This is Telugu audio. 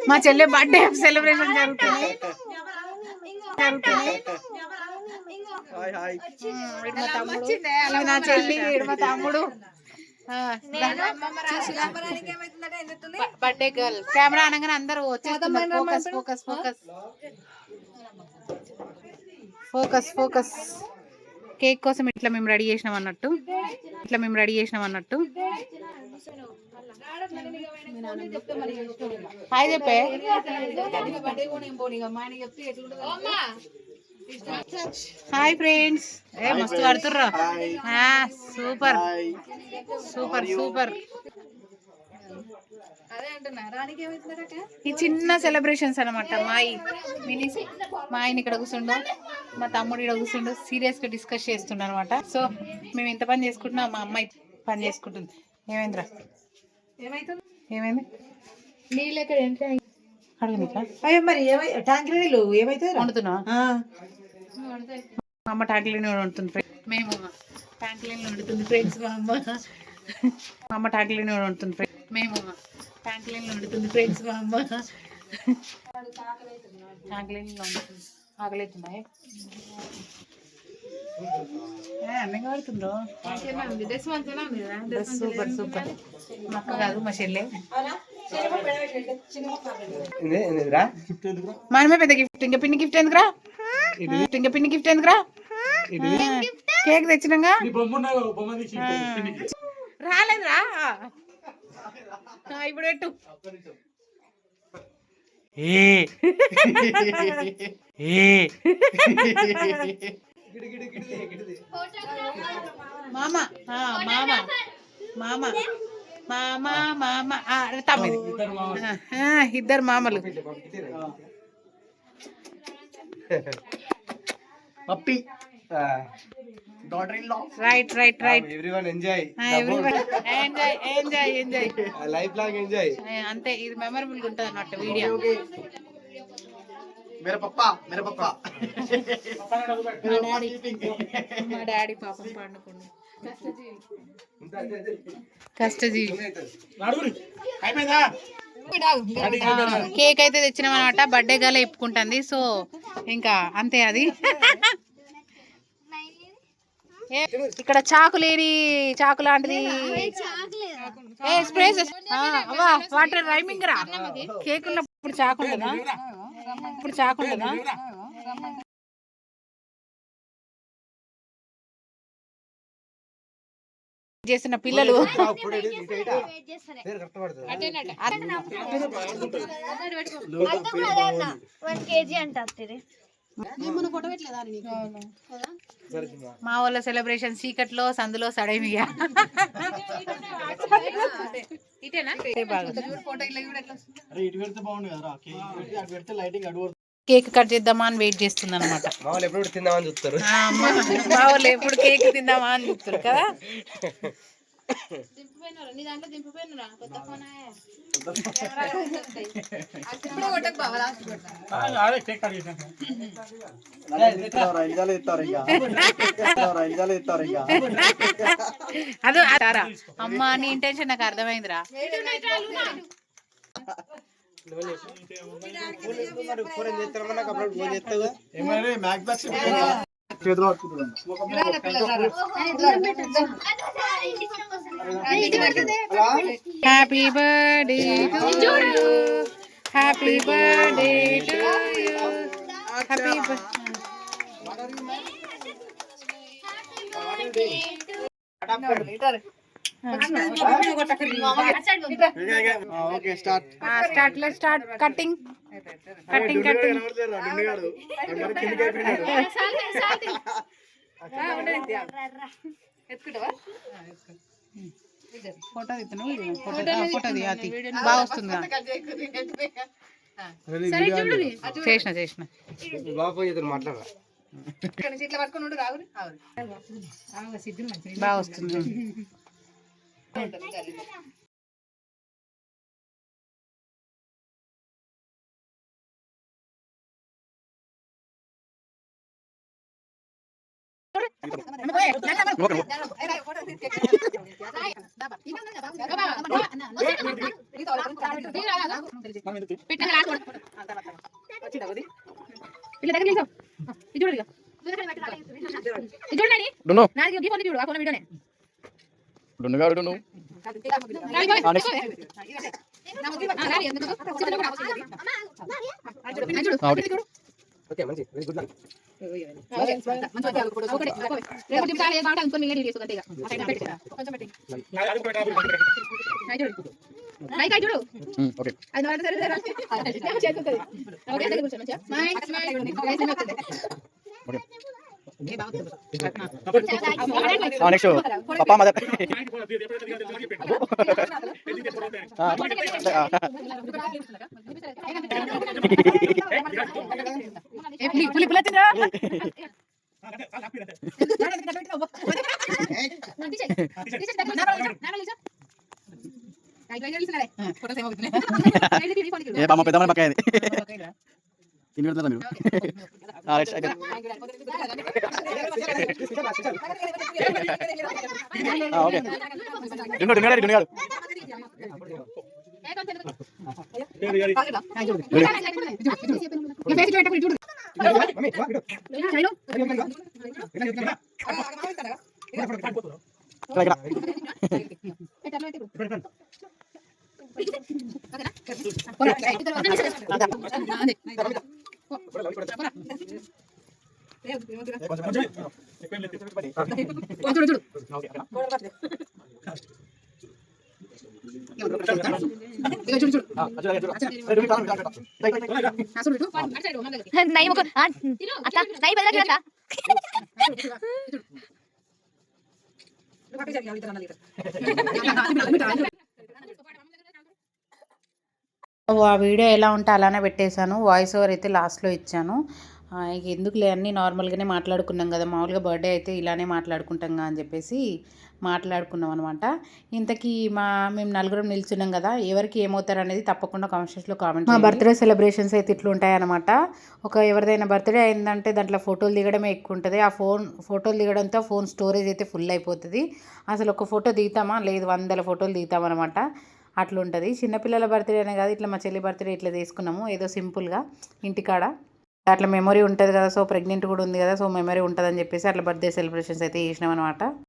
మా చెల్లె బర్త్డే సెలబ్రేషన్ జరుగుతుంది. మా తమ్ముడు, నా చెల్లి, మా తమ్ముడు, బర్త్డే గర్ల్. కెమెరా అనగానే అందరూ వచ్చేస్తున్నారు. Focus focus focus focus focus. Cake కోసం ఇట్లా మేము రెడీ చేసినాం అన్నట్టు, హాయ్ చెప్పే. Hi friends. మస్తు పడుతుర్రా. Super super super. ఈ చిన్న సెలబ్రేషన్స్ అనమాట. మా ఆయన ఇక్కడ కూర్చుండు, మా తమ్ముడు ఇక్కడ కూర్చుండు, సీరియస్ గా డిస్కస్ చేస్తుండ అనమాట. సో మేము ఇంత పని చేసుకుంటున్నాం, మా అమ్మాయి పని చేసుకుంటుంది. ఏమైందిరా? ఏమైంది? నీళ్ళు ఎక్కడ వండుతున్నా? మా అమ్మ ట్యాంక్ లైన్ వండుతుంది. మేము ట్యాంక్ లైన్ వండుతుంది ఫ్రెండ్స్. మా అమ్మ ట్యాంక్ లైన్ వండుతుంది. మేము ట్యాంక్ లైన్ వండుతుంది ఫ్రెండ్స్. మా అమ్మ ట్యాంక్ లైన్ వండుతుంది. ఆకలేతున్నాయి. అందంగా పడుతుండ్రో. Super super. మా అక్క కాదు, మా చెల్లె. మనమే పెద్ద గిఫ్ట్. ఇంకా పిన్ని గిఫ్ట్ ఎందుకురా? కేక్ తెచ్చినాగా రాలేదురా. ఇప్పుడు పెట్టు. మామ మామ మామ మామ మామ తమ్మిది. ఇద్దరు మామలు. పప్పి. Right right right. Everyone enjoy. Enjoy enjoy enjoy. Life long enjoy. అంతే. ఇది మెమరబుల్ గా ఉంటుంది అన్నట్టు వీడియో. మా డాడీ పాపం పండుకుండు. కష్టజీవి. కేక్ అయితే తెచ్చినాం అనమాట. బర్త్డే గల ఇప్పుకుంటుంది. సో ఇంకా అంతే. అది ఇక్కడ చాకు లేని చాకు లాంటిది. స్ప్రే వాటర్ రైమింగ్ రా. కేక్ ఉన్నప్పుడు చాకు ఉండదా? ఇప్పుడు చాకు ఉండదా? చేసిన పిల్లలు మా వాళ్ళ సెలబ్రేషన్ సీకట్లో సందులో సడైమిగా. కేక్ కట్ చేద్దామా అని వెయిట్ చేస్తుంది అనమాట. మా వాళ్ళు ఎప్పుడు తిందామని చూస్తారు. మా వాళ్ళు ఎప్పుడు కేక్ తిందామా అని చూస్తారు కదా. అదో అతారా అమ్మా, నీ ఇంటెన్షన్ నాకు అర్థమైందిరా. Happy birthday to you, happy birthday to you, happy start cutting cutting cutting. Photo photo అది బాగా వస్తుంది. చేసిన బాగా వస్తుంది. ఓకే మంచి వెరీ గుడ్ లక్ నెక్స్ట్ పప్పా మదర్ ఏ పాప పెద్దమ్మ పక్క అయింది తిని పెడతారా మీరు నెక్స్ట్ అయిపోయింది ఓకే డున్నాడు ఆ వీడియో ఎలా ఉంటే అలానే పెట్టేశాను. వాయిస్ ఓవర్ అయితే లాస్ట్లో ఇచ్చాను. ఇక ఎందుకులే అన్నీ నార్మల్గానే మాట్లాడుకున్నాం కదా, మామూలుగా బర్త్డే అయితే ఇలానే మాట్లాడుకుంటాం అని చెప్పేసి మాట్లాడుకున్నాం అనమాట. ఇంతకీ మేము నలుగురం నిల్చున్నాం కదా, ఎవరికి ఏమవుతారు అనేది తప్పకుండా కామెంట్స్లో కామెంట్ చేయండి. మా బర్త్డే సెలబ్రేషన్స్ అయితే ఇట్లా ఉంటాయన్నమాట. ఎవరిదైనా బర్త్డే అయిందంటే దాంట్లో ఫోటోలు దిగడమే ఎక్కువ ఉంటుంది. ఆ ఫోటోలు దిగడంతో ఫోన్ స్టోరేజ్ అయితే ఫుల్ అయిపోతుంది. అసలు ఒక ఫోటో దిగుతామా లేదు 100 ఫోటోలు దిగుతామన్నమాట. అట్లుంటుంది. చిన్నపిల్లల బర్త్డే అనే కాదు, ఇట్లా మా చెల్లి బర్త్డే ఇట్లా తీసుకున్నాము ఏదో సింపుల్గా ఇంటికాడ. అట్లా మెమొరీ ఉంటుంది కదా, సో ప్రెగ్నెంట్ కూడా ఉంది కదా, సో మెమొరీ ఉంటుందని చెప్పేసి అట్లా బర్త్డే సెలబ్రేషన్స్ అయితే చేసినాం అనమాట.